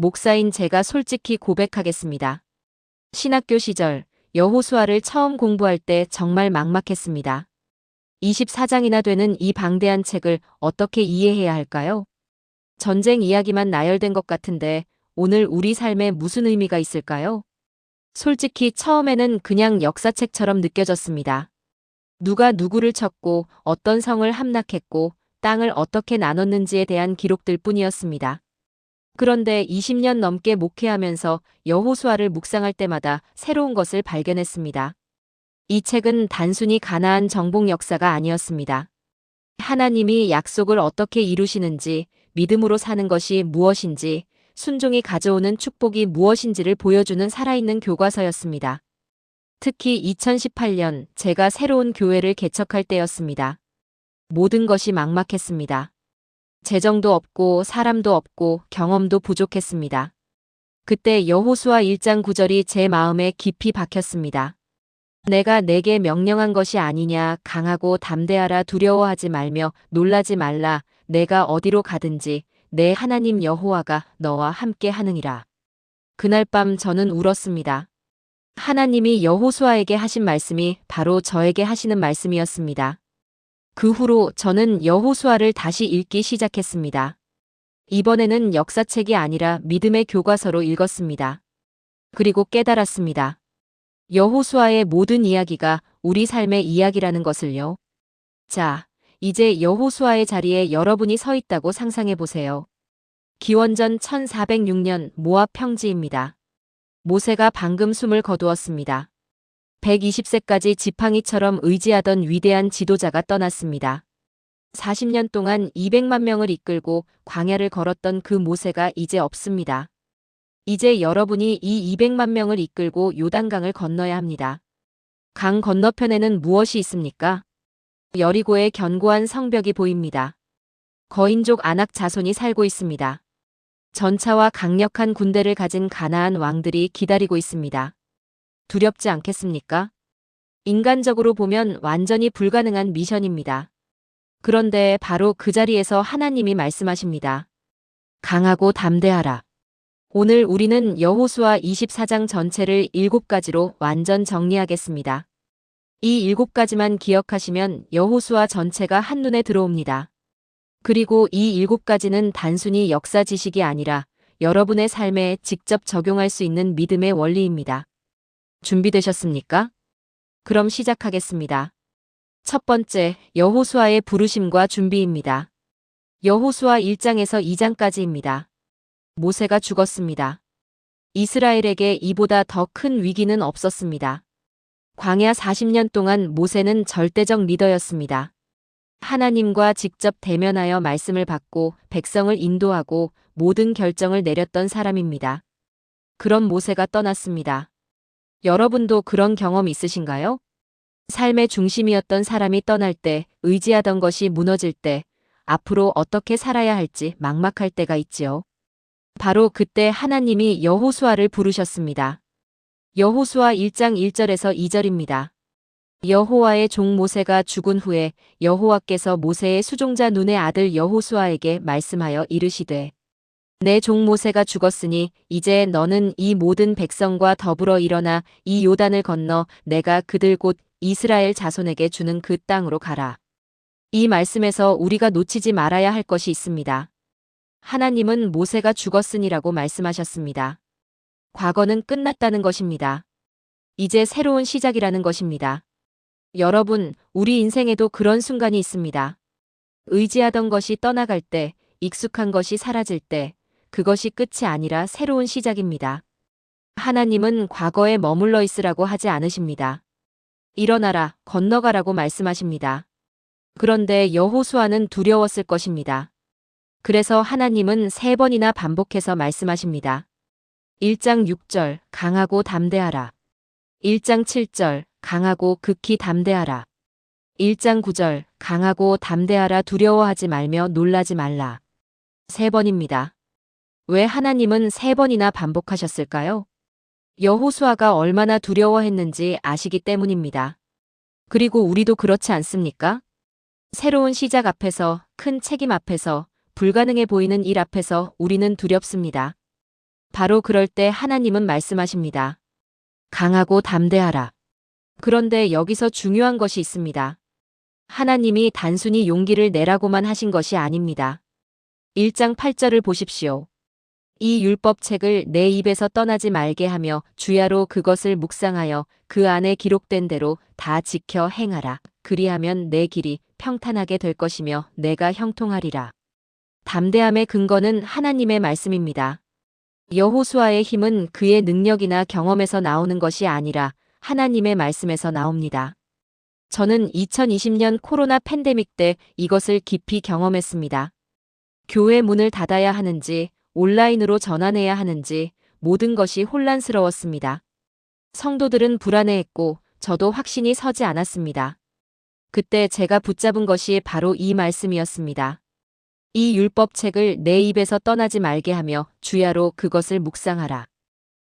목사인 제가 솔직히 고백하겠습니다. 신학교 시절 여호수아를 처음 공부할 때 정말 막막했습니다. 24장이나 되는 이 방대한 책을 어떻게 이해해야 할까요? 전쟁 이야기만 나열된 것 같은데 오늘 우리 삶에 무슨 의미가 있을까요? 솔직히 처음에는 그냥 역사책처럼 느껴졌습니다. 누가 누구를 쳤고 어떤 성을 함락했고 땅을 어떻게 나눴는지에 대한 기록들 뿐이었습니다. 그런데 20년 넘게 목회하면서 여호수아를 묵상할 때마다 새로운 것을 발견했습니다. 이 책은 단순히 가나안 정복 역사가 아니었습니다. 하나님이 약속을 어떻게 이루시는지, 믿음으로 사는 것이 무엇인지, 순종이 가져오는 축복이 무엇인지를 보여주는 살아있는 교과서였습니다. 특히 2018년 제가 새로운 교회를 개척할 때였습니다. 모든 것이 막막했습니다. 재정도 없고 사람도 없고 경험도 부족했습니다. 그때 여호수아 1장 9절이 제 마음에 깊이 박혔습니다. 내가 내게 명령한 것이 아니냐, 강하고 담대하라, 두려워하지 말며 놀라지 말라, 내가 어디로 가든지 내 하나님 여호와가 너와 함께 하느니라. 그날 밤 저는 울었습니다. 하나님이 여호수아에게 하신 말씀이 바로 저에게 하시는 말씀이었습니다. 그 후로 저는 여호수아를 다시 읽기 시작했습니다. 이번에는 역사책이 아니라 믿음의 교과서로 읽었습니다. 그리고 깨달았습니다. 여호수아의 모든 이야기가 우리 삶의 이야기라는 것을요. 자, 이제 여호수아의 자리에 여러분이 서 있다고 상상해 보세요. 기원전 1406년 모압 평지입니다. 모세가 방금 숨을 거두었습니다. 120세까지 지팡이처럼 의지하던 위대한 지도자가 떠났습니다. 40년 동안 200만 명을 이끌고 광야를 걸었던 그 모세가 이제 없습니다. 이제 여러분이 이 200만 명을 이끌고 요단강을 건너야 합니다. 강 건너편에는 무엇이 있습니까? 여리고의 견고한 성벽이 보입니다. 거인족 아낙 자손이 살고 있습니다. 전차와 강력한 군대를 가진 가나안 왕들이 기다리고 있습니다. 두렵지 않겠습니까? 인간적으로 보면 완전히 불가능한 미션입니다. 그런데 바로 그 자리에서 하나님이 말씀하십니다. 강하고 담대하라. 오늘 우리는 여호수아 24장 전체를 7가지로 완전 정리하겠습니다. 이 7가지만 기억하시면 여호수아 전체가 한눈에 들어옵니다. 그리고 이 7가지는 단순히 역사 지식이 아니라 여러분의 삶에 직접 적용할 수 있는 믿음의 원리입니다. 준비되셨습니까? 그럼 시작하겠습니다. 첫 번째, 여호수아의 부르심과 준비입니다. 여호수아 1장에서 2장까지입니다. 모세가 죽었습니다. 이스라엘에게 이보다 더 큰 위기는 없었습니다. 광야 40년 동안 모세는 절대적 리더였습니다. 하나님과 직접 대면하여 말씀을 받고 백성을 인도하고 모든 결정을 내렸던 사람입니다. 그런 모세가 떠났습니다. 여러분도 그런 경험 있으신가요? 삶의 중심이었던 사람이 떠날 때, 의지하던 것이 무너질 때, 앞으로 어떻게 살아야 할지 막막할 때가 있지요. 바로 그때 하나님이 여호수아를 부르셨습니다. 여호수아 1장 1절에서 2절입니다. 여호와의 종 모세가 죽은 후에 여호와께서 모세의 수종자 눈의 아들 여호수아에게 말씀하여 이르시되 내 종 모세가 죽었으니 이제 너는 이 모든 백성과 더불어 일어나 이 요단을 건너 내가 그들 곧 이스라엘 자손에게 주는 그 땅으로 가라. 이 말씀에서 우리가 놓치지 말아야 할 것이 있습니다. 하나님은 모세가 죽었으니라고 말씀하셨습니다. 과거는 끝났다는 것입니다. 이제 새로운 시작이라는 것입니다. 여러분, 우리 인생에도 그런 순간이 있습니다. 의지하던 것이 떠나갈 때, 익숙한 것이 사라질 때, 그것이 끝이 아니라 새로운 시작입니다. 하나님은 과거에 머물러 있으라고 하지 않으십니다. 일어나라, 건너가라고 말씀하십니다. 그런데 여호수아는 두려웠을 것입니다. 그래서 하나님은 3번이나 반복해서 말씀하십니다. 1장 6절, 강하고 담대하라. 1장 7절, 강하고 극히 담대하라. 1장 9절, 강하고 담대하라, 두려워하지 말며 놀라지 말라. 3번입니다. 왜 하나님은 3번이나 반복하셨을까요? 여호수아가 얼마나 두려워했는지 아시기 때문입니다. 그리고 우리도 그렇지 않습니까? 새로운 시작 앞에서, 큰 책임 앞에서, 불가능해 보이는 일 앞에서 우리는 두렵습니다. 바로 그럴 때 하나님은 말씀하십니다. 강하고 담대하라. 그런데 여기서 중요한 것이 있습니다. 하나님이 단순히 용기를 내라고만 하신 것이 아닙니다. 1장 8절을 보십시오. 이 율법책을 내 입에서 떠나지 말게 하며 주야로 그것을 묵상하여 그 안에 기록된 대로 다 지켜 행하라. 그리하면 내 길이 평탄하게 될 것이며 내가 형통하리라. 담대함의 근거는 하나님의 말씀입니다. 여호수아의 힘은 그의 능력이나 경험에서 나오는 것이 아니라 하나님의 말씀에서 나옵니다. 저는 2020년 코로나 팬데믹 때 이것을 깊이 경험했습니다. 교회 문을 닫아야 하는지 온라인으로 전환해야 하는지 모든 것이 혼란스러웠습니다. 성도들은 불안해했고 저도 확신이 서지 않았습니다. 그때 제가 붙잡은 것이 바로 이 말씀이었습니다. 이 율법책을 내 입에서 떠나지 말게 하며 주야로 그것을 묵상하라.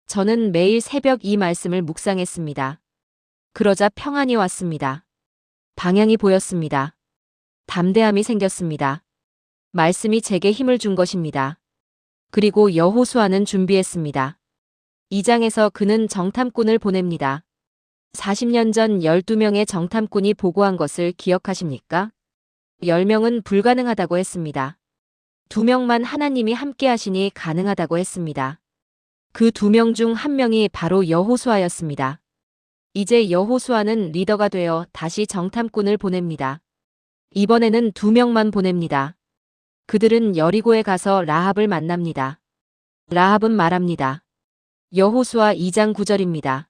저는 매일 새벽 이 말씀을 묵상했습니다. 그러자 평안이 왔습니다. 방향이 보였습니다. 담대함이 생겼습니다. 말씀이 제게 힘을 준 것입니다. 그리고 여호수아는 준비했습니다. 2장에서 그는 정탐꾼을 보냅니다. 40년 전 12명의 정탐꾼이 보고한 것을 기억하십니까? 10명은 불가능하다고 했습니다. 2명만 하나님이 함께 하시니 가능하다고 했습니다. 그 2명 중 1명이 바로 여호수아였습니다. 이제 여호수아는 리더가 되어 다시 정탐꾼을 보냅니다. 이번에는 2명만 보냅니다. 그들은 여리고에 가서 라합을 만납니다. 라합은 말합니다. 여호수아 2장 9절입니다.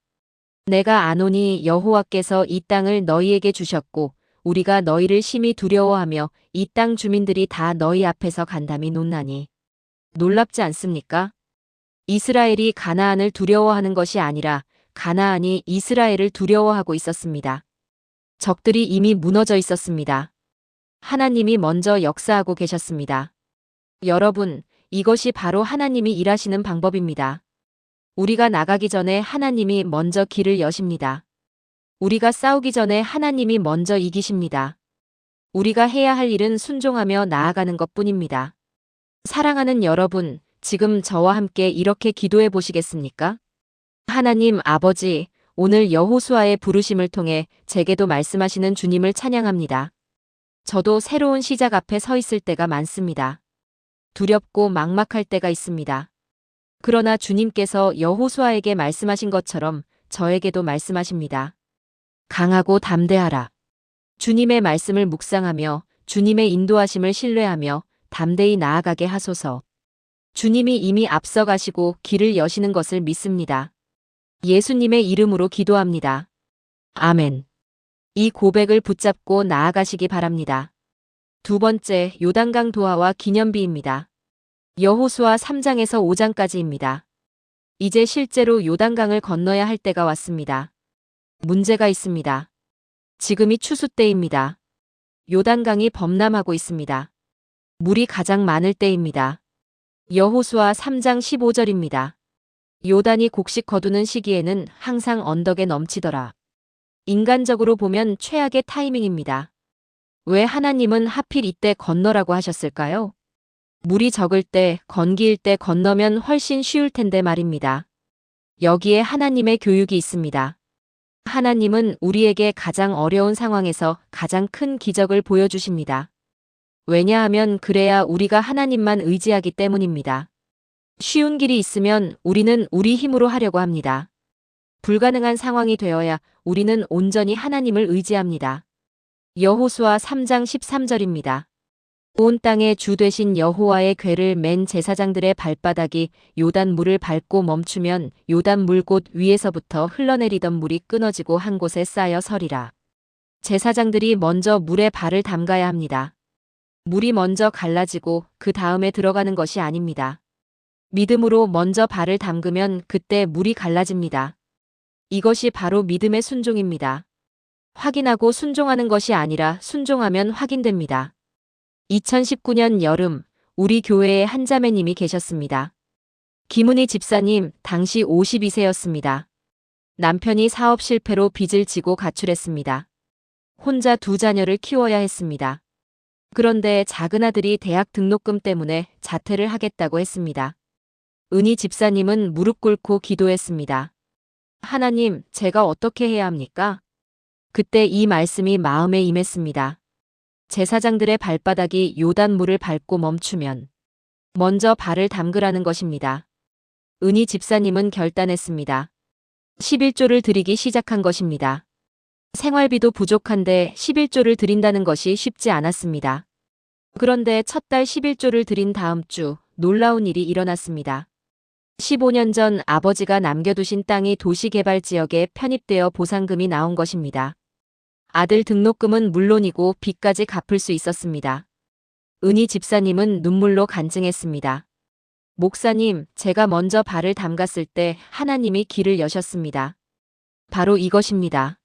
내가 아노니 여호와께서 이 땅을 너희에게 주셨고 우리가 너희를 심히 두려워하며 이 땅 주민들이 다 너희 앞에서 간담이 논나니. 놀랍지 않습니까? 이스라엘이 가나안을 두려워하는 것이 아니라 가나안이 이스라엘을 두려워하고 있었습니다. 적들이 이미 무너져 있었습니다. 하나님이 먼저 역사하고 계셨습니다. 여러분, 이것이 바로 하나님이 일하시는 방법입니다. 우리가 나가기 전에 하나님이 먼저 길을 여십니다. 우리가 싸우기 전에 하나님이 먼저 이기십니다. 우리가 해야 할 일은 순종하며 나아가는 것뿐입니다. 사랑하는 여러분, 지금 저와 함께 이렇게 기도해 보시겠습니까? 하나님 아버지, 오늘 여호수아의 부르심을 통해 제게도 말씀하시는 주님을 찬양합니다. 저도 새로운 시작 앞에 서 있을 때가 많습니다. 두렵고 막막할 때가 있습니다. 그러나 주님께서 여호수아에게 말씀하신 것처럼 저에게도 말씀하십니다. 강하고 담대하라. 주님의 말씀을 묵상하며 주님의 인도하심을 신뢰하며 담대히 나아가게 하소서. 주님이 이미 앞서가시고 길을 여시는 것을 믿습니다. 예수님의 이름으로 기도합니다. 아멘. 이 고백을 붙잡고 나아가시기 바랍니다. 두 번째, 요단강 도하와 기념비입니다. 여호수아 3장에서 5장까지입니다. 이제 실제로 요단강을 건너야 할 때가 왔습니다. 문제가 있습니다. 지금이 추수 때입니다. 요단강이 범람하고 있습니다. 물이 가장 많을 때입니다. 여호수아 3장 15절입니다. 요단이 곡식 거두는 시기에는 항상 언덕에 넘치더라. 인간적으로 보면 최악의 타이밍입니다. 왜 하나님은 하필 이때 건너라고 하셨을까요? 물이 적을 때, 건기일 때 건너면 훨씬 쉬울 텐데 말입니다. 여기에 하나님의 교육이 있습니다. 하나님은 우리에게 가장 어려운 상황에서 가장 큰 기적을 보여주십니다. 왜냐하면 그래야 우리가 하나님만 의지하기 때문입니다. 쉬운 길이 있으면 우리는 우리 힘으로 하려고 합니다. 불가능한 상황이 되어야 우리는 온전히 하나님을 의지합니다. 여호수아 3장 13절입니다. 온 땅의 주 되신 여호와의 궤를 맨 제사장들의 발바닥이 요단 물을 밟고 멈추면 요단 물 곳 위에서부터 흘러내리던 물이 끊어지고 한 곳에 쌓여 서리라. 제사장들이 먼저 물에 발을 담가야 합니다. 물이 먼저 갈라지고 그 다음에 들어가는 것이 아닙니다. 믿음으로 먼저 발을 담그면 그때 물이 갈라집니다. 이것이 바로 믿음의 순종입니다. 확인하고 순종하는 것이 아니라 순종하면 확인됩니다. 2019년 여름, 우리 교회에 한 자매님이 계셨습니다. 김은희 집사님, 당시 52세였습니다. 남편이 사업 실패로 빚을 지고 가출했습니다. 혼자 2자녀를 키워야 했습니다. 그런데 작은 아들이 대학 등록금 때문에 자퇴를 하겠다고 했습니다. 은희 집사님은 무릎 꿇고 기도했습니다. 하나님, 제가 어떻게 해야 합니까? 그때 이 말씀이 마음에 임했습니다. 제사장들의 발바닥이 요단물을 밟고 멈추면 먼저 발을 담그라는 것입니다. 은희 집사님은 결단했습니다. 11조를 드리기 시작한 것입니다. 생활비도 부족한데 11조를 드린다는 것이 쉽지 않았습니다. 그런데 첫 달 11조를 드린 다음 주 놀라운 일이 일어났습니다. 15년 전 아버지가 남겨두신 땅이 도시개발지역에 편입되어 보상금이 나온 것입니다. 아들 등록금은 물론이고 빚까지 갚을 수 있었습니다. 은희 집사님은 눈물로 간증했습니다. 목사님, 제가 먼저 발을 담갔을 때 하나님이 길을 여셨습니다. 바로 이것입니다.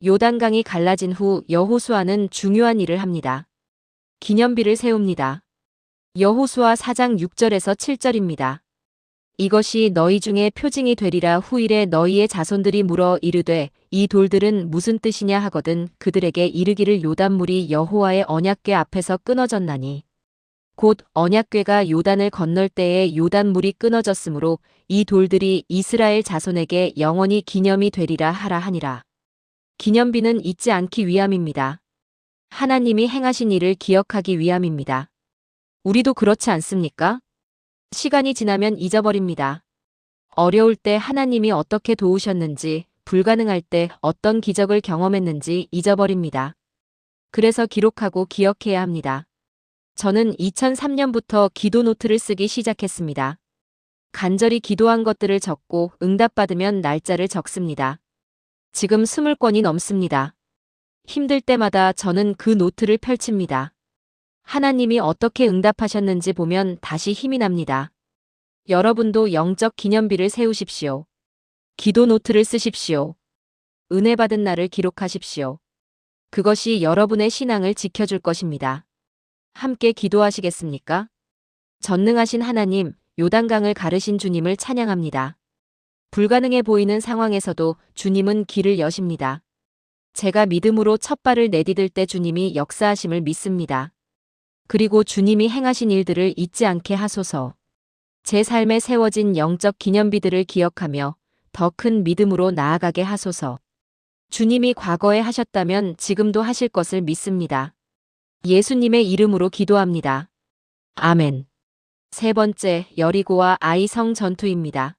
요단강이 갈라진 후 여호수아는 중요한 일을 합니다. 기념비를 세웁니다. 여호수아 4장 6절에서 7절입니다. 이것이 너희 중에 표징이 되리라. 후일에 너희의 자손들이 물어 이르되 이 돌들은 무슨 뜻이냐 하거든 그들에게 이르기를 요단물이 여호와의 언약궤 앞에서 끊어졌나니 곧 언약궤가 요단을 건널 때에 요단물이 끊어졌으므로 이 돌들이 이스라엘 자손에게 영원히 기념이 되리라 하라 하니라. 기념비는 잊지 않기 위함입니다. 하나님이 행하신 일을 기억하기 위함입니다. 우리도 그렇지 않습니까? 시간이 지나면 잊어버립니다. 어려울 때 하나님이 어떻게 도우셨는지, 불가능할 때 어떤 기적을 경험했는지 잊어버립니다. 그래서 기록하고 기억해야 합니다. 저는 2003년부터 기도 노트를 쓰기 시작했습니다. 간절히 기도한 것들을 적고 응답받으면 날짜를 적습니다. 지금 20권이 넘습니다. 힘들 때마다 저는 그 노트를 펼칩니다. 하나님이 어떻게 응답하셨는지 보면 다시 힘이 납니다. 여러분도 영적 기념비를 세우십시오. 기도 노트를 쓰십시오. 은혜 받은 날을 기록하십시오. 그것이 여러분의 신앙을 지켜줄 것입니다. 함께 기도하시겠습니까? 전능하신 하나님, 요단강을 가르신 주님을 찬양합니다. 불가능해 보이는 상황에서도 주님은 길을 여십니다. 제가 믿음으로 첫 발을 내디딜 때 주님이 역사하심을 믿습니다. 그리고 주님이 행하신 일들을 잊지 않게 하소서. 제 삶에 세워진 영적 기념비들을 기억하며 더 큰 믿음으로 나아가게 하소서. 주님이 과거에 하셨다면 지금도 하실 것을 믿습니다. 예수님의 이름으로 기도합니다. 아멘. 세 번째, 여리고와 아이 성 전투입니다.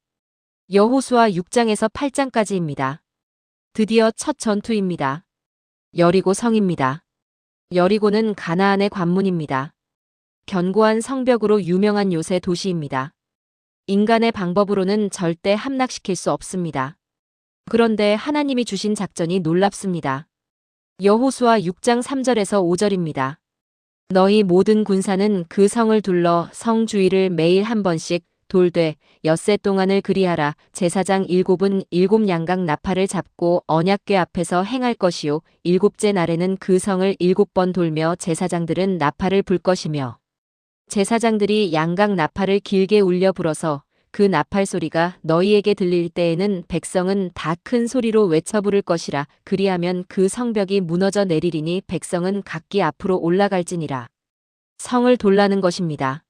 여호수아 6장에서 8장까지입니다. 드디어 첫 전투입니다. 여리고 성입니다. 여리고는 가나안의 관문입니다. 견고한 성벽으로 유명한 요새 도시입니다. 인간의 방법으로는 절대 함락시킬 수 없습니다. 그런데 하나님이 주신 작전이 놀랍습니다. 여호수아 6장 3절에서 5절입니다. 너희 모든 군사는 그 성을 둘러 성 주위를 매일 한 번씩 돌되 엿새 동안을 그리하라. 제사장 7은 7양각 나팔을 잡고 언약궤 앞에서 행할 것이요 7째 날에는 그 성을 7번 돌며 제사장들은 나팔을 불 것이며 제사장들이 양각 나팔을 길게 울려 불어서 그 나팔 소리가 너희에게 들릴 때에는 백성은 다 큰 소리로 외쳐 부를 것이라. 그리하면 그 성벽이 무너져 내리리니 백성은 각기 앞으로 올라갈지니라. 성을 돌라는 것입니다.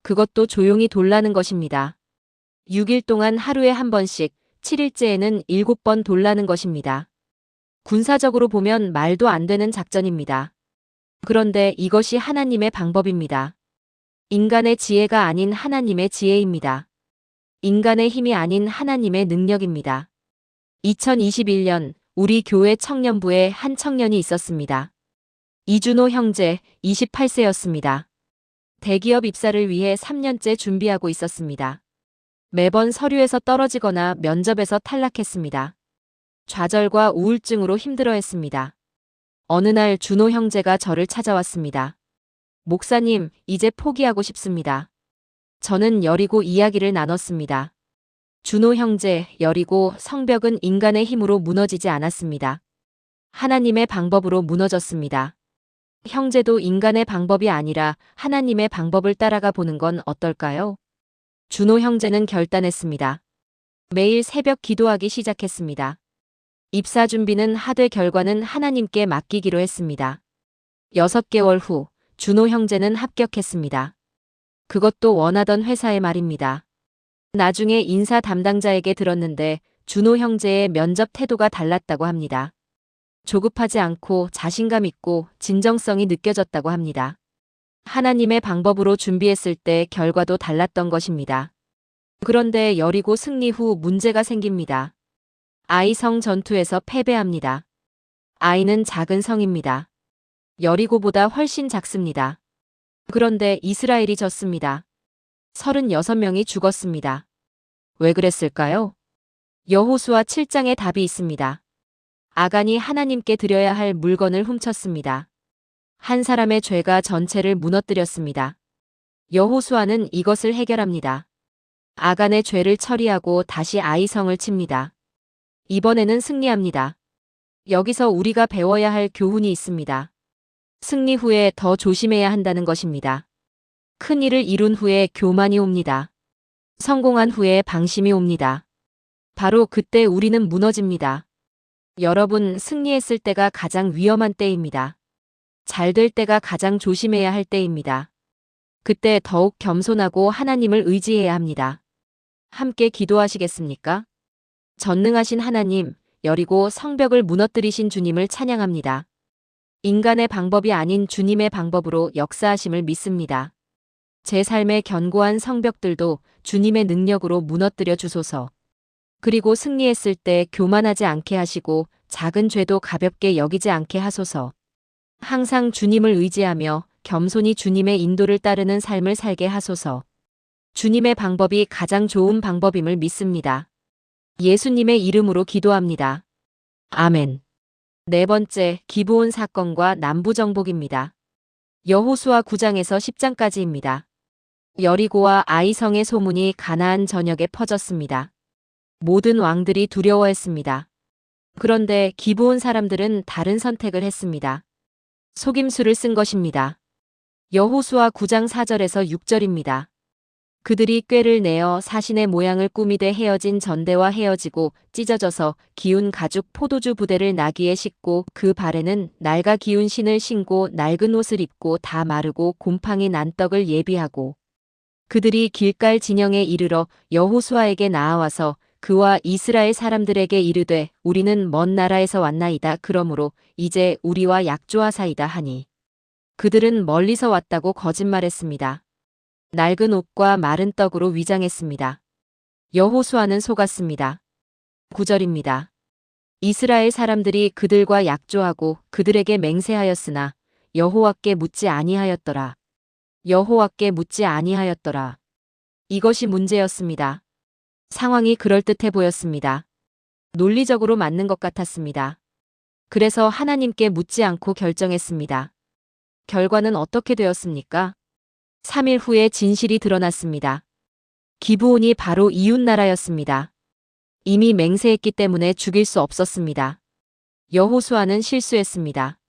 그것도 조용히 돌라는 것입니다. 6일 동안 하루에 한 번씩, 7일째에는 7번 돌라는 것입니다. 군사적으로 보면 말도 안 되는 작전입니다. 그런데 이것이 하나님의 방법입니다. 인간의 지혜가 아닌 하나님의 지혜입니다. 인간의 힘이 아닌 하나님의 능력입니다. 2021년 우리 교회 청년부에 한 청년이 있었습니다. 이준호 형제, 28세였습니다. 대기업 입사를 위해 3년째 준비하고 있었습니다. 매번 서류에서 떨어지거나 면접에서 탈락했습니다. 좌절과 우울증으로 힘들어했습니다. 어느 날 준호 형제가 저를 찾아왔습니다. 목사님, 이제 포기하고 싶습니다. 저는 여리고 이야기를 나눴습니다. 준호 형제, 여리고 성벽은 인간의 힘으로 무너지지 않았습니다. 하나님의 방법으로 무너졌습니다. 형제도 인간의 방법이 아니라 하나님의 방법을 따라가 보는 건 어떨까요? 준호 형제는 결단했습니다. 매일 새벽 기도하기 시작했습니다. 입사 준비는 하되 결과는 하나님께 맡기기로 했습니다. 6개월 후 준호 형제는 합격했습니다. 그것도 원하던 회사의 말입니다. 나중에 인사 담당자에게 들었는데 준호 형제의 면접 태도가 달랐다고 합니다. 조급하지 않고 자신감 있고 진정성이 느껴졌다고 합니다. 하나님의 방법으로 준비했을 때 결과도 달랐던 것입니다. 그런데 여리고 승리 후 문제가 생깁니다. 아이 성 전투에서 패배합니다. 아이는 작은 성입니다. 여리고보다 훨씬 작습니다. 그런데 이스라엘이 졌습니다. 36명이 죽었습니다. 왜 그랬을까요? 여호수아 7장에 답이 있습니다. 아간이 하나님께 드려야 할 물건을 훔쳤습니다. 한 사람의 죄가 전체를 무너뜨렸습니다. 여호수아는 이것을 해결합니다. 아간의 죄를 처리하고 다시 아이성을 칩니다. 이번에는 승리합니다. 여기서 우리가 배워야 할 교훈이 있습니다. 승리 후에 더 조심해야 한다는 것입니다. 큰 일을 이룬 후에 교만이 옵니다. 성공한 후에 방심이 옵니다. 바로 그때 우리는 무너집니다. 여러분, 승리했을 때가 가장 위험한 때입니다. 잘 될 때가 가장 조심해야 할 때입니다. 그때 더욱 겸손하고 하나님을 의지해야 합니다. 함께 기도하시겠습니까? 전능하신 하나님, 여리고 성벽을 무너뜨리신 주님을 찬양합니다. 인간의 방법이 아닌 주님의 방법으로 역사하심을 믿습니다. 제 삶의 견고한 성벽들도 주님의 능력으로 무너뜨려 주소서. 그리고 승리했을 때 교만하지 않게 하시고 작은 죄도 가볍게 여기지 않게 하소서. 항상 주님을 의지하며 겸손히 주님의 인도를 따르는 삶을 살게 하소서. 주님의 방법이 가장 좋은 방법임을 믿습니다. 예수님의 이름으로 기도합니다. 아멘. 네 번째, 기브온 사건과 남부정복입니다. 여호수아 9장에서 10장까지입니다. 여리고와 아이성의 소문이 가나안 전역에 퍼졌습니다. 모든 왕들이 두려워했습니다. 그런데 기브온 사람들은 다른 선택을 했습니다. 속임수를 쓴 것입니다. 여호수아 9장 4절에서 6절입니다. 그들이 꾀를 내어 사신의 모양을 꾸미되 헤어진 전대와 헤어지고 찢어져서 기운 가죽 포도주 부대를 나귀에 싣고 그 발에는 낡아 기운 신을 신고 낡은 옷을 입고 다 마르고 곰팡이 난 떡을 예비하고 그들이 길갈 진영에 이르러 여호수아에게 나아와서 그와 이스라엘 사람들에게 이르되 우리는 먼 나라에서 왔나이다. 그러므로 이제 우리와 약조하사이다 하니 그들은 멀리서 왔다고 거짓말했습니다. 낡은 옷과 마른 떡으로 위장했습니다. 여호수아는 속았습니다. 9절입니다. 이스라엘 사람들이 그들과 약조하고 그들에게 맹세하였으나 여호와께 묻지 아니하였더라. 여호와께 묻지 아니하였더라. 이것이 문제였습니다. 상황이 그럴듯해 보였습니다. 논리적으로 맞는 것 같았습니다. 그래서 하나님께 묻지 않고 결정했습니다. 결과는 어떻게 되었습니까? 3일 후에 진실이 드러났습니다. 기브온이 바로 이웃나라였습니다. 이미 맹세했기 때문에 죽일 수 없었습니다. 여호수아는 실수했습니다.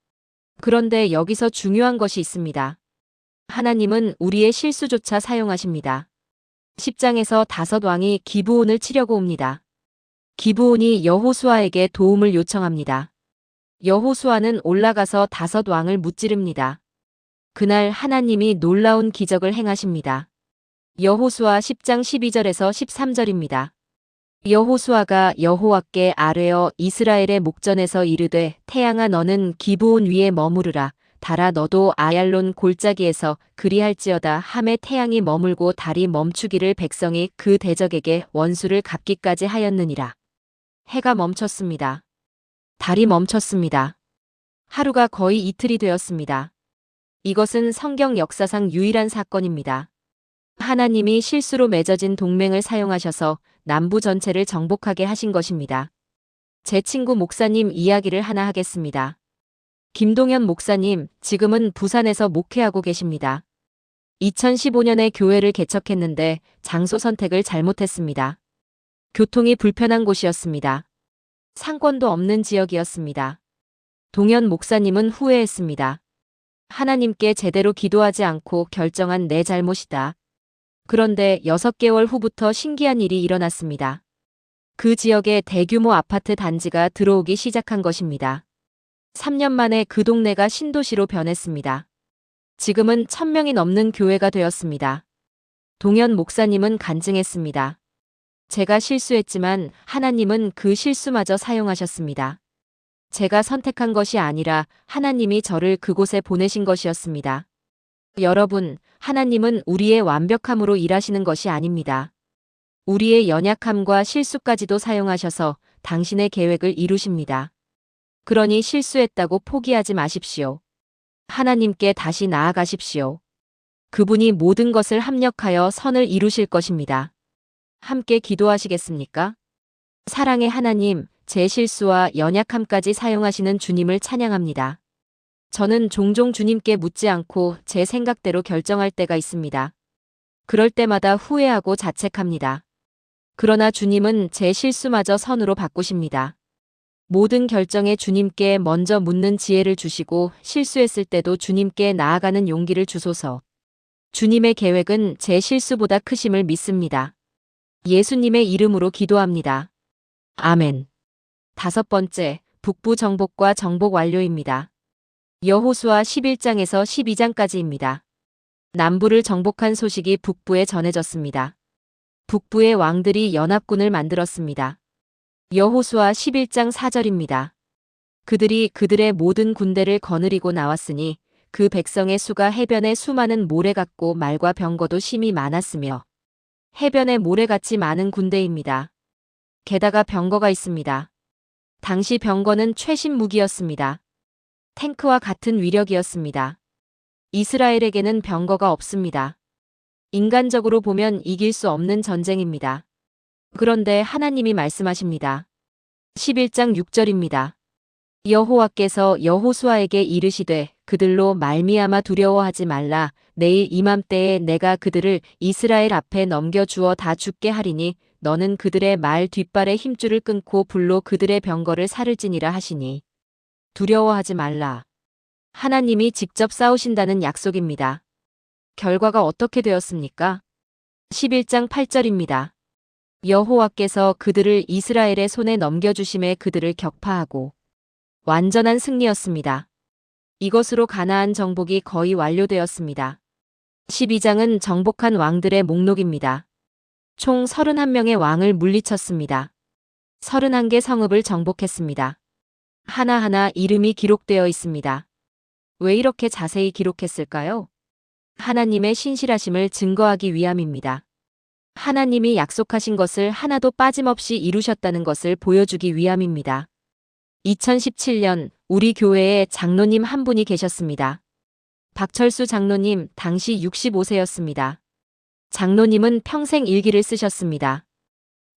그런데 여기서 중요한 것이 있습니다. 하나님은 우리의 실수조차 사용하십니다. 10장에서 5왕이 기브온을 치려고 옵니다. 기브온이 여호수아에게 도움을 요청합니다. 여호수아는 올라가서 5왕을 무찌릅니다. 그날 하나님이 놀라운 기적을 행하십니다. 여호수아 10장 12절에서 13절입니다. 여호수아가 여호와께 아뢰어 이스라엘의 목전에서 이르되 태양아 너는 기브온 위에 머무르라. 달아 너도 아얄론 골짜기에서 그리할지어다 하매 태양이 머물고 달이 멈추기를 백성이 그 대적에게 원수를 갚기까지 하였느니라. 해가 멈췄습니다. 달이 멈췄습니다. 하루가 거의 이틀이 되었습니다. 이것은 성경 역사상 유일한 사건입니다. 하나님이 실수로 맺어진 동맹을 사용하셔서 남부 전체를 정복하게 하신 것입니다. 제 친구 목사님 이야기를 하나 하겠습니다. 김동현 목사님, 지금은 부산에서 목회하고 계십니다. 2015년에 교회를 개척했는데 장소 선택을 잘못했습니다. 교통이 불편한 곳이었습니다. 상권도 없는 지역이었습니다. 동현 목사님은 후회했습니다. 하나님께 제대로 기도하지 않고 결정한 내 잘못이다. 그런데 6개월 후부터 신기한 일이 일어났습니다. 그 지역에 대규모 아파트 단지가 들어오기 시작한 것입니다. 3년 만에 그 동네가 신도시로 변했습니다. 지금은 1000명이 넘는 교회가 되었습니다. 동현 목사님은 간증했습니다. 제가 실수했지만 하나님은 그 실수마저 사용하셨습니다. 제가 선택한 것이 아니라 하나님이 저를 그곳에 보내신 것이었습니다. 여러분, 하나님은 우리의 완벽함으로 일하시는 것이 아닙니다. 우리의 연약함과 실수까지도 사용하셔서 당신의 계획을 이루십니다. 그러니 실수했다고 포기하지 마십시오. 하나님께 다시 나아가십시오. 그분이 모든 것을 합력하여 선을 이루실 것입니다. 함께 기도하시겠습니까? 사랑의 하나님, 제 실수와 연약함까지 사용하시는 주님을 찬양합니다. 저는 종종 주님께 묻지 않고 제 생각대로 결정할 때가 있습니다. 그럴 때마다 후회하고 자책합니다. 그러나 주님은 제 실수마저 선으로 바꾸십니다. 모든 결정에 주님께 먼저 묻는 지혜를 주시고 실수했을 때도 주님께 나아가는 용기를 주소서. 주님의 계획은 제 실수보다 크심을 믿습니다. 예수님의 이름으로 기도합니다. 아멘. 5번째, 북부 정복과 정복 완료입니다. 여호수아 11장에서 12장까지입니다. 남부를 정복한 소식이 북부에 전해졌습니다. 북부의 왕들이 연합군을 만들었습니다. 여호수아 11장 4절입니다. 그들이 그들의 모든 군대를 거느리고 나왔으니 그 백성의 수가 해변의 수많은 모래 같고 말과 병거도 심히 많았으며 해변의 모래같이 많은 군대입니다. 게다가 병거가 있습니다. 당시 병거는 최신 무기였습니다. 탱크와 같은 위력이었습니다. 이스라엘에게는 병거가 없습니다. 인간적으로 보면 이길 수 없는 전쟁입니다. 그런데 하나님이 말씀하십니다. 11장 6절입니다. 여호와께서 여호수아에게 이르시되 그들로 말미암아 두려워하지 말라. 내일 이맘때에 내가 그들을 이스라엘 앞에 넘겨주어 다 죽게 하리니 너는 그들의 말 뒷발의 힘줄을 끊고 불로 그들의 병거를 사를지니라 하시니. 두려워하지 말라. 하나님이 직접 싸우신다는 약속입니다. 결과가 어떻게 되었습니까? 11장 8절입니다. 여호와께서 그들을 이스라엘의 손에 넘겨주심에 그들을 격파하고 완전한 승리였습니다. 이것으로 가나안 정복이 거의 완료되었습니다. 12장은 정복한 왕들의 목록입니다. 총 31명의 왕을 물리쳤습니다. 31개 성읍을 정복했습니다. 하나하나 이름이 기록되어 있습니다. 왜 이렇게 자세히 기록했을까요? 하나님의 신실하심을 증거하기 위함입니다. 하나님이 약속하신 것을 하나도 빠짐없이 이루셨다는 것을 보여주기 위함입니다. 2017년 우리 교회에 장로님 한 분이 계셨습니다. 박철수 장로님, 당시 65세였습니다. 장로님은 평생 일기를 쓰셨습니다.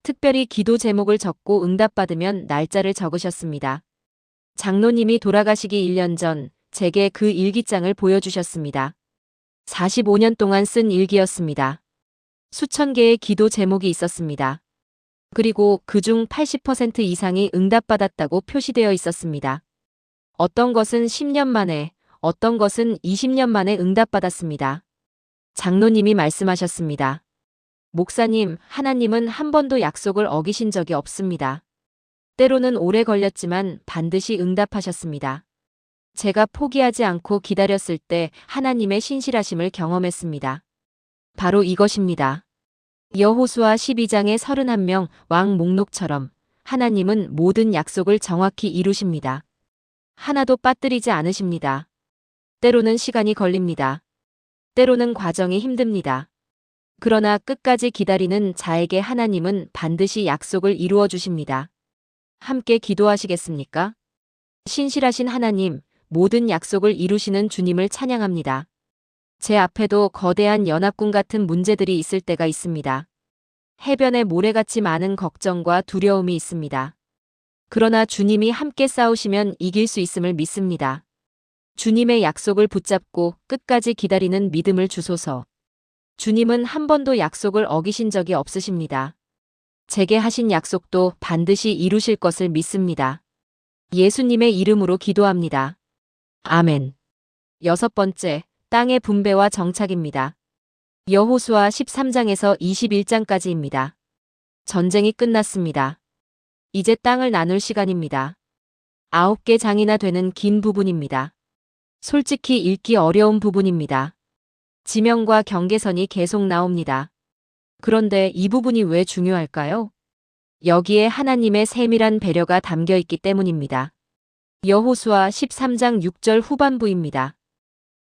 특별히 기도 제목을 적고 응답받으면 날짜를 적으셨습니다. 장로님이 돌아가시기 1년 전 제게 그 일기장을 보여주셨습니다. 45년 동안 쓴 일기였습니다. 수천 개의 기도 제목이 있었습니다. 그리고 그중 80% 이상이 응답받았다고 표시되어 있었습니다. 어떤 것은 10년 만에, 어떤 것은 20년 만에 응답받았습니다. 장로님이 말씀하셨습니다. 목사님, 하나님은 한 번도 약속을 어기신 적이 없습니다. 때로는 오래 걸렸지만 반드시 응답하셨습니다. 제가 포기하지 않고 기다렸을 때 하나님의 신실하심을 경험했습니다. 바로 이것입니다. 여호수아 12장의 31명 왕 목록처럼 하나님은 모든 약속을 정확히 이루십니다. 하나도 빠뜨리지 않으십니다. 때로는 시간이 걸립니다. 때로는 과정이 힘듭니다. 그러나 끝까지 기다리는 자에게 하나님은 반드시 약속을 이루어 주십니다. 함께 기도하시겠습니까? 신실하신 하나님, 모든 약속을 이루시는 주님을 찬양합니다. 제 앞에도 거대한 연합군 같은 문제들이 있을 때가 있습니다. 해변에 모래같이 많은 걱정과 두려움이 있습니다. 그러나 주님이 함께 싸우시면 이길 수 있음을 믿습니다. 주님의 약속을 붙잡고 끝까지 기다리는 믿음을 주소서. 주님은 한 번도 약속을 어기신 적이 없으십니다. 제게 하신 약속도 반드시 이루실 것을 믿습니다. 예수님의 이름으로 기도합니다. 아멘. 6번째, 땅의 분배와 정착입니다. 여호수아 13장에서 21장까지입니다. 전쟁이 끝났습니다. 이제 땅을 나눌 시간입니다. 9개 장이나 되는 긴 부분입니다. 솔직히 읽기 어려운 부분입니다. 지명과 경계선이 계속 나옵니다. 그런데 이 부분이 왜 중요할까요? 여기에 하나님의 세밀한 배려가 담겨 있기 때문입니다. 여호수아 13장 6절 후반부입니다.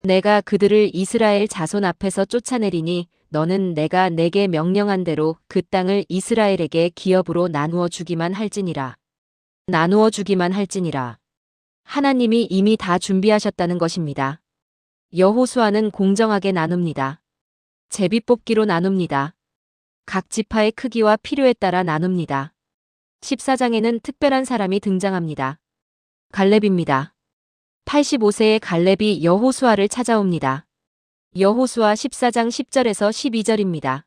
내가 그들을 이스라엘 자손 앞에서 쫓아내리니 너는 내가 내게 명령한 대로 그 땅을 이스라엘에게 기업으로 나누어 주기만 할지니라. 나누어 주기만 할지니라. 하나님이 이미 다 준비하셨다는 것입니다. 여호수아는 공정하게 나눕니다. 제비뽑기로 나눕니다. 각 지파의 크기와 필요에 따라 나눕니다. 14장에는 특별한 사람이 등장합니다. 갈렙입니다. 85세의 갈렙이 여호수아를 찾아옵니다. 여호수아 14장 10절에서 12절입니다.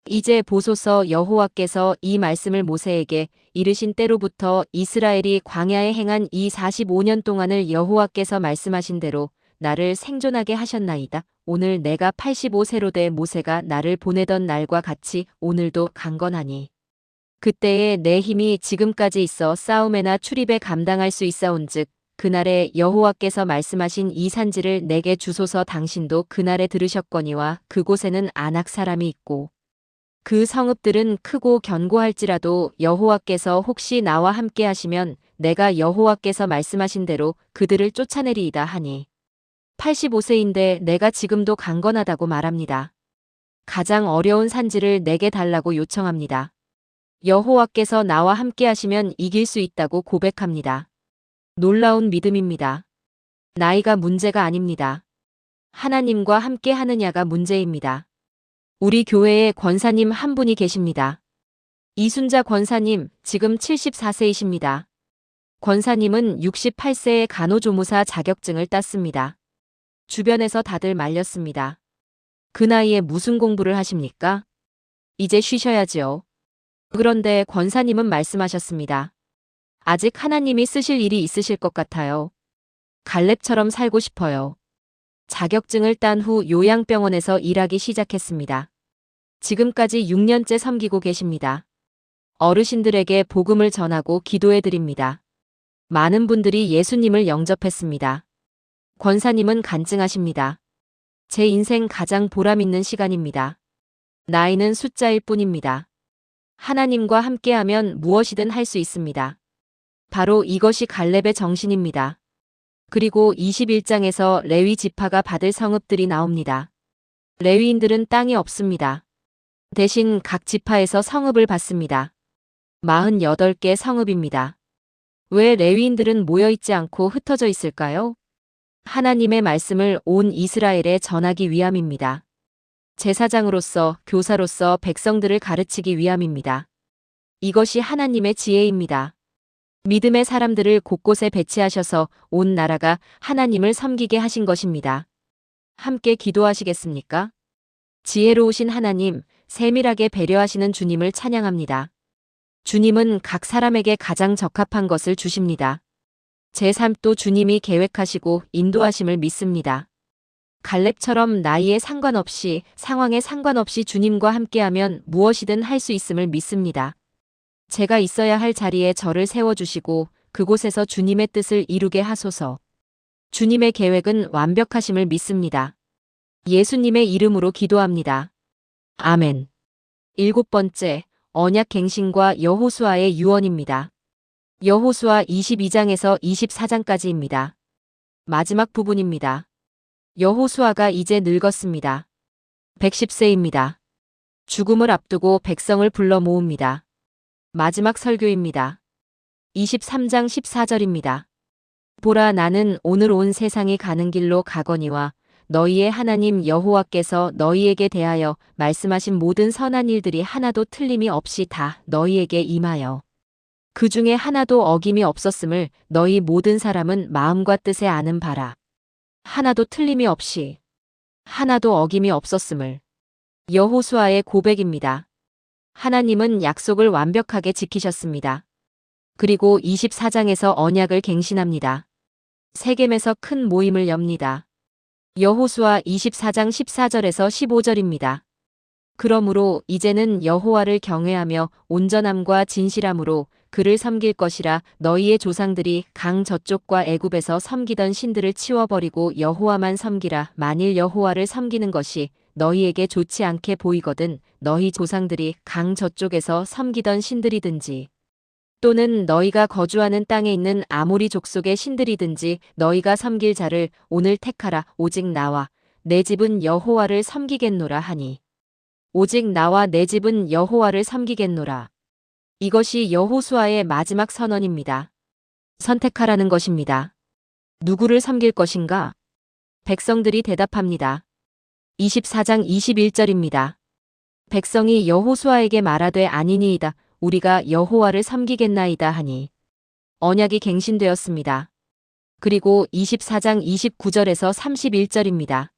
이제 보소서 여호와께서 이 말씀을 모세에게 이르신 때로부터 이스라엘이 광야에 행한 이 45년 동안을 여호와께서 말씀하신 대로 나를 생존하게 하셨나이다. 오늘 내가 85세로 돼 모세가 나를 보내던 날과 같이 오늘도 강건하니 그때에 내 힘이 지금까지 있어 싸움에나 출입에 감당할 수 있사온즉 그날에 여호와께서 말씀하신 이 산지를 내게 주소서. 당신도 그날에 들으셨거니와 그곳에는 아낙 사람이 있고 그 성읍들은 크고 견고할지라도 여호와께서 혹시 나와 함께 하시면 내가 여호와께서 말씀하신 대로 그들을 쫓아내리이다 하니 85세인데 내가 지금도 강건하다고 말합니다. 가장 어려운 산지를 내게 달라고 요청합니다. 여호와께서 나와 함께 하시면 이길 수 있다고 고백합니다. 놀라운 믿음입니다. 나이가 문제가 아닙니다. 하나님과 함께 하느냐가 문제입니다. 우리 교회에 권사님 한 분이 계십니다. 이순자 권사님, 지금 74세이십니다. 권사님은 68세에 간호조무사 자격증을 땄습니다. 주변에서 다들 말렸습니다. 그 나이에 무슨 공부를 하십니까? 이제 쉬셔야지요. 그런데 권사님은 말씀하셨습니다. 아직 하나님이 쓰실 일이 있으실 것 같아요. 갈렙처럼 살고 싶어요. 자격증을 딴 후 요양병원에서 일하기 시작했습니다. 지금까지 6년째 섬기고 계십니다. 어르신들에게 복음을 전하고 기도해 드립니다. 많은 분들이 예수님을 영접했습니다. 권사님은 간증하십니다. 제 인생 가장 보람있는 시간입니다. 나이는 숫자일 뿐입니다. 하나님과 함께하면 무엇이든 할 수 있습니다. 바로 이것이 갈렙의 정신입니다. 그리고 21장에서 레위 지파가 받을 성읍들이 나옵니다. 레위인들은 땅이 없습니다. 대신 각 지파에서 성읍을 받습니다. 48개 성읍입니다. 왜 레위인들은 모여있지 않고 흩어져 있을까요? 하나님의 말씀을 온 이스라엘에 전하기 위함입니다. 제사장으로서, 교사로서 백성들을 가르치기 위함입니다. 이것이 하나님의 지혜입니다. 믿음의 사람들을 곳곳에 배치하셔서 온 나라가 하나님을 섬기게 하신 것입니다. 함께 기도하시겠습니까? 지혜로우신 하나님, 세밀하게 배려하시는 주님을 찬양합니다. 주님은 각 사람에게 가장 적합한 것을 주십니다. 제 삶도 주님이 계획하시고 인도하심을 믿습니다. 갈렙처럼 나이에 상관없이, 상황에 상관없이 주님과 함께하면 무엇이든 할 수 있음을 믿습니다. 제가 있어야 할 자리에 저를 세워주시고 그곳에서 주님의 뜻을 이루게 하소서. 주님의 계획은 완벽하심을 믿습니다. 예수님의 이름으로 기도합니다. 아멘. 7번째, 언약갱신과 여호수아의 유언입니다. 여호수아 22장에서 24장까지입니다. 마지막 부분입니다. 여호수아가 이제 늙었습니다. 110세입니다. 죽음을 앞두고 백성을 불러 모읍니다. 마지막 설교입니다. 23장 14절입니다. 보라, 나는 오늘 온 세상이 가는 길로 가거니와 너희의 하나님 여호와께서 너희에게 대하여 말씀하신 모든 선한 일들이 하나도 틀림이 없이 다 너희에게 임하여 그 중에 하나도 어김이 없었음을 너희 모든 사람은 마음과 뜻에 아는 바라. 하나도 틀림이 없이, 하나도 어김이 없었음을. 여호수아의 고백입니다. 하나님은 약속을 완벽하게 지키셨습니다. 그리고 24장에서 언약을 갱신합니다. 세겜에서 큰 모임을 엽니다. 여호수아 24장 14절에서 15절입니다. 그러므로 이제는 여호와를 경외하며 온전함과 진실함으로 그를 섬길 것이라. 너희의 조상들이 강 저쪽과 애굽에서 섬기던 신들을 치워버리고 여호와만 섬기라. 만일 여호와를 섬기는 것이 너희에게 좋지 않게 보이거든 너희 조상들이 강 저쪽에서 섬기던 신들이든지 또는 너희가 거주하는 땅에 있는 아모리 족속의 신들이든지 너희가 섬길 자를 오늘 택하라. 오직 나와 내 집은 여호와를 섬기겠노라 하니. 오직 나와 내 집은 여호와를 섬기겠노라. 이것이 여호수아의 마지막 선언입니다. 선택하라는 것입니다. 누구를 섬길 것인가? 백성들이 대답합니다. 24장 21절입니다. 백성이 여호수아에게 말하되 아니니이다. 우리가 여호와를 섬기겠나이다 하니. 언약이 갱신되었습니다. 그리고 24장 29절에서 31절입니다.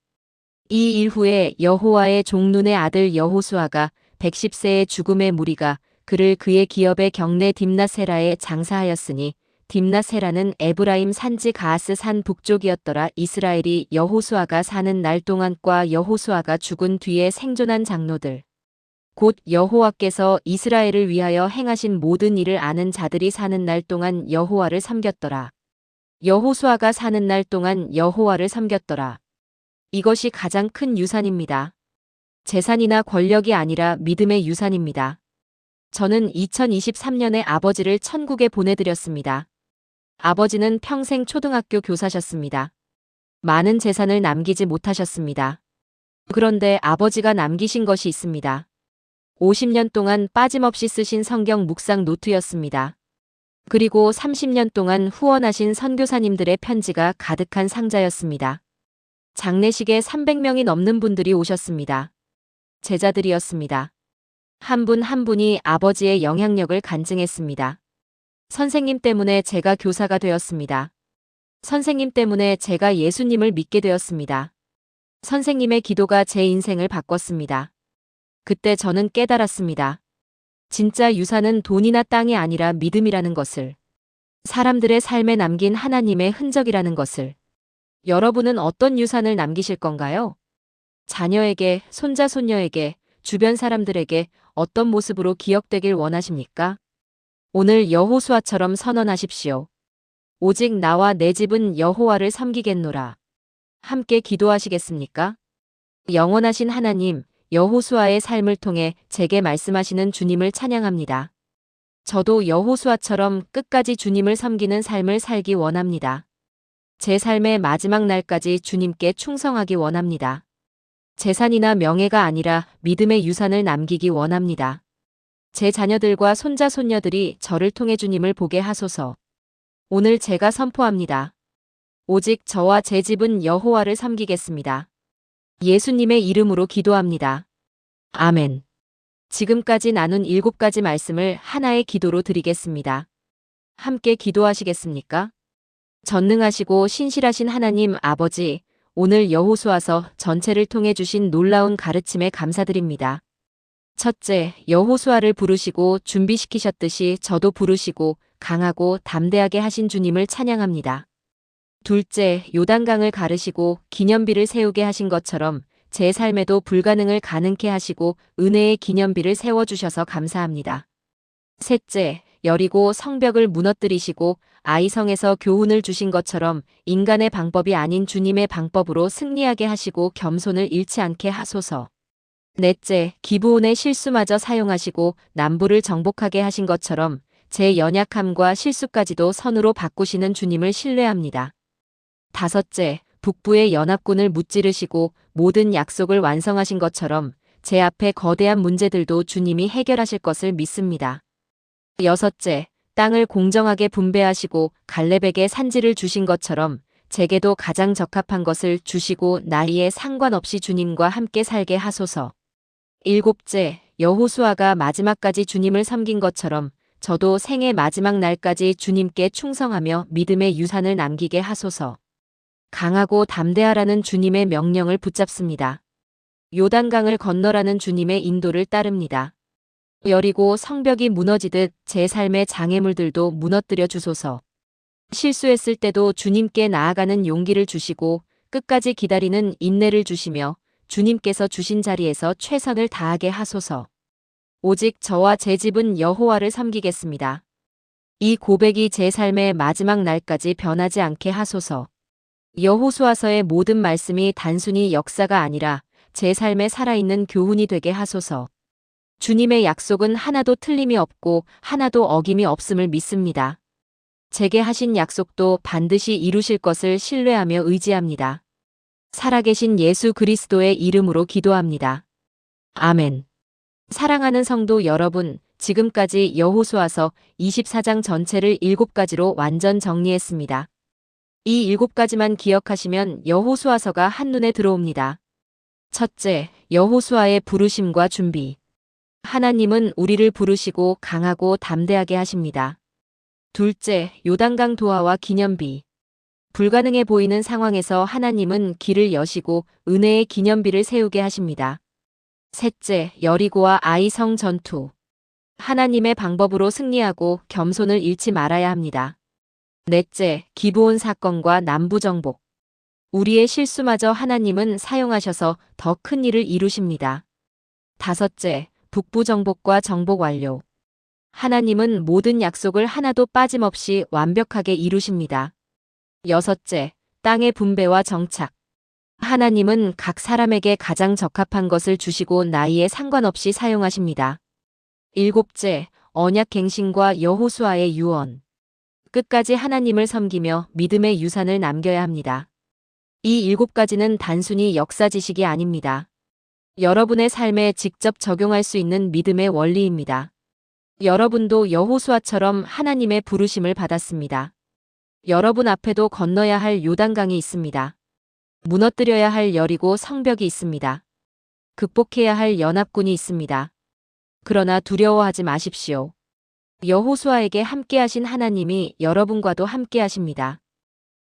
이 일 후에 여호와의 종눈의 아들 여호수아가 110세의 죽음의 무리가 그를 그의 기업의 경내 딥나세라에 장사하였으니 딥나세라는 에브라임 산지 가하스 산 북쪽이었더라. 이스라엘이 여호수아가 사는 날 동안과 여호수아가 죽은 뒤에 생존한 장로들 곧 여호와께서 이스라엘을 위하여 행하신 모든 일을 아는 자들이 사는 날 동안 여호와를 섬겼더라. 여호수아가 사는 날 동안 여호와를 섬겼더라. 이것이 가장 큰 유산입니다. 재산이나 권력이 아니라 믿음의 유산입니다. 저는 2023년에 아버지를 천국에 보내드렸습니다. 아버지는 평생 초등학교 교사셨습니다. 많은 재산을 남기지 못하셨습니다. 그런데 아버지가 남기신 것이 있습니다. 50년 동안 빠짐없이 쓰신 성경 묵상 노트였습니다. 그리고 30년 동안 후원하신 선교사님들의 편지가 가득한 상자였습니다. 장례식에 300명이 넘는 분들이 오셨습니다. 제자들이었습니다. 한 분 한 분이 아버지의 영향력을 간증했습니다. 선생님 때문에 제가 교사가 되었습니다. 선생님 때문에 제가 예수님을 믿게 되었습니다. 선생님의 기도가 제 인생을 바꿨습니다. 그때 저는 깨달았습니다. 진짜 유산은 돈이나 땅이 아니라 믿음이라는 것을. 사람들의 삶에 남긴 하나님의 흔적이라는 것을. 여러분은 어떤 유산을 남기실 건가요? 자녀에게, 손자, 손녀에게, 주변 사람들에게 어떤 모습으로 기억되길 원하십니까? 오늘 여호수아처럼 선언하십시오. 오직 나와 내 집은 여호와를 섬기겠노라. 함께 기도하시겠습니까? 영원하신 하나님, 여호수아의 삶을 통해 제게 말씀하시는 주님을 찬양합니다. 저도 여호수아처럼 끝까지 주님을 섬기는 삶을 살기 원합니다. 제 삶의 마지막 날까지 주님께 충성하기 원합니다. 재산이나 명예가 아니라 믿음의 유산을 남기기 원합니다. 제 자녀들과 손자 손녀들이 저를 통해 주님을 보게 하소서. 오늘 제가 선포합니다. 오직 저와 제 집은 여호와를 섬기겠습니다. 예수님의 이름으로 기도합니다. 아멘. 지금까지 나눈 7가지 말씀을 하나의 기도로 드리겠습니다. 함께 기도하시겠습니까? 전능하시고 신실하신 하나님 아버지, 오늘 여호수아서 전체를 통해 주신 놀라운 가르침에 감사드립니다. 첫째, 여호수아를 부르시고 준비시키셨듯이 저도 부르시고 강하고 담대하게 하신 주님을 찬양합니다. 둘째, 요단강을 가르시고 기념비를 세우게 하신 것처럼 제 삶에도 불가능을 가능케 하시고 은혜의 기념비를 세워주셔서 감사합니다. 셋째, 여리고 성벽을 무너뜨리시고 아이성에서 교훈을 주신 것처럼 인간의 방법이 아닌 주님의 방법으로 승리하게 하시고 겸손을 잃지 않게 하소서. 넷째, 기브온의 실수마저 사용하시고 남부를 정복하게 하신 것처럼 제 연약함과 실수까지도 선으로 바꾸시는 주님을 신뢰합니다. 다섯째, 북부의 연합군을 무찌르시고 모든 약속을 완성하신 것처럼 제 앞에 거대한 문제들도 주님이 해결하실 것을 믿습니다. 여섯째, 땅을 공정하게 분배하시고 갈렙에게 산지를 주신 것처럼 제게도 가장 적합한 것을 주시고 나이에 상관없이 주님과 함께 살게 하소서. 일곱째, 여호수아가 마지막까지 주님을 섬긴 것처럼 저도 생의 마지막 날까지 주님께 충성하며 믿음의 유산을 남기게 하소서. 강하고 담대하라는 주님의 명령을 붙잡습니다. 요단강을 건너라는 주님의 인도를 따릅니다. 여리고 성벽이 무너지듯 제 삶의 장애물들도 무너뜨려 주소서. 실수했을 때도 주님께 나아가는 용기를 주시고 끝까지 기다리는 인내를 주시며 주님께서 주신 자리에서 최선을 다하게 하소서. 오직 저와 제 집은 여호와를 섬기겠습니다. 이 고백이 제 삶의 마지막 날까지 변하지 않게 하소서. 여호수아서의 모든 말씀이 단순히 역사가 아니라 제 삶에 살아있는 교훈이 되게 하소서. 주님의 약속은 하나도 틀림이 없고 하나도 어김이 없음을 믿습니다. 제게 하신 약속도 반드시 이루실 것을 신뢰하며 의지합니다. 살아계신 예수 그리스도의 이름으로 기도합니다. 아멘. 사랑하는 성도 여러분, 지금까지 여호수아서 24장 전체를 7가지로 완전 정리했습니다. 이 7가지만 기억하시면 여호수아서가 한눈에 들어옵니다. 첫째, 여호수아의 부르심과 준비. 하나님은 우리를 부르시고 강하고 담대하게 하십니다. 둘째, 요단강 도하와 기념비. 불가능해 보이는 상황에서 하나님은 길을 여시고 은혜의 기념비를 세우게 하십니다. 셋째, 여리고와 아이 성 전투. 하나님의 방법으로 승리하고 겸손을 잃지 말아야 합니다. 넷째, 기브온 사건과 남부 정복. 우리의 실수마저 하나님은 사용하셔서 더 큰 일을 이루십니다. 다섯째, 북부 정복과 정복 완료. 하나님은 모든 약속을 하나도 빠짐없이 완벽하게 이루십니다. 여섯째, 땅의 분배와 정착. 하나님은 각 사람에게 가장 적합한 것을 주시고 나이에 상관없이 사용하십니다. 일곱째, 언약 갱신과 여호수아의 유언. 끝까지 하나님을 섬기며 믿음의 유산을 남겨야 합니다. 이 7가지는 단순히 역사 지식이 아닙니다. 여러분의 삶에 직접 적용할 수 있는 믿음의 원리입니다. 여러분도 여호수아처럼 하나님의 부르심을 받았습니다. 여러분 앞에도 건너야 할 요단강이 있습니다. 무너뜨려야 할 여리고 성벽이 있습니다. 극복해야 할 연합군이 있습니다. 그러나 두려워하지 마십시오. 여호수아에게 함께하신 하나님이 여러분과도 함께하십니다.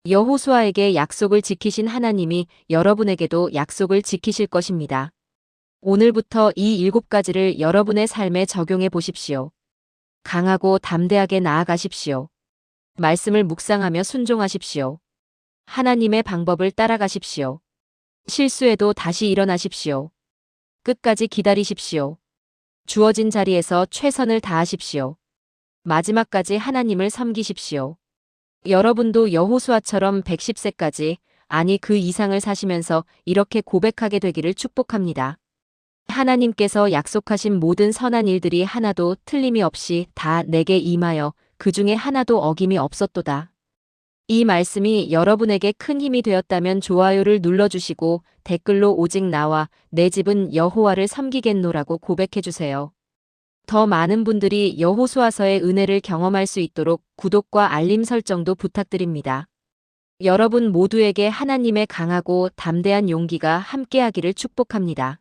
여호수아에게 약속을 지키신 하나님이 여러분에게도 약속을 지키실 것입니다. 오늘부터 이 7가지를 여러분의 삶에 적용해 보십시오. 강하고 담대하게 나아가십시오. 말씀을 묵상하며 순종하십시오. 하나님의 방법을 따라가십시오. 실수해도 다시 일어나십시오. 끝까지 기다리십시오. 주어진 자리에서 최선을 다하십시오. 마지막까지 하나님을 섬기십시오. 여러분도 여호수아처럼 110세까지, 아니 그 이상을 사시면서 이렇게 고백하게 되기를 축복합니다. 하나님께서 약속하신 모든 선한 일들이 하나도 틀림이 없이 다 내게 임하여 그 중에 하나도 어김이 없었도다. 이 말씀이 여러분에게 큰 힘이 되었다면 좋아요를 눌러주시고 댓글로 오직 나와 내 집은 여호와를 섬기겠노라고 고백해주세요. 더 많은 분들이 여호수아서의 은혜를 경험할 수 있도록 구독과 알림 설정도 부탁드립니다. 여러분 모두에게 하나님의 강하고 담대한 용기가 함께하기를 축복합니다.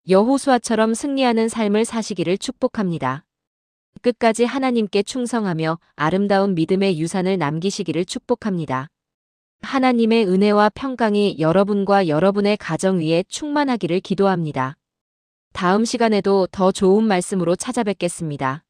여호수아처럼 승리하는 삶을 사시기를 축복합니다. 끝까지 하나님께 충성하며 아름다운 믿음의 유산을 남기시기를 축복합니다. 하나님의 은혜와 평강이 여러분과 여러분의 가정 위에 충만하기를 기도합니다. 다음 시간에도 더 좋은 말씀으로 찾아뵙겠습니다.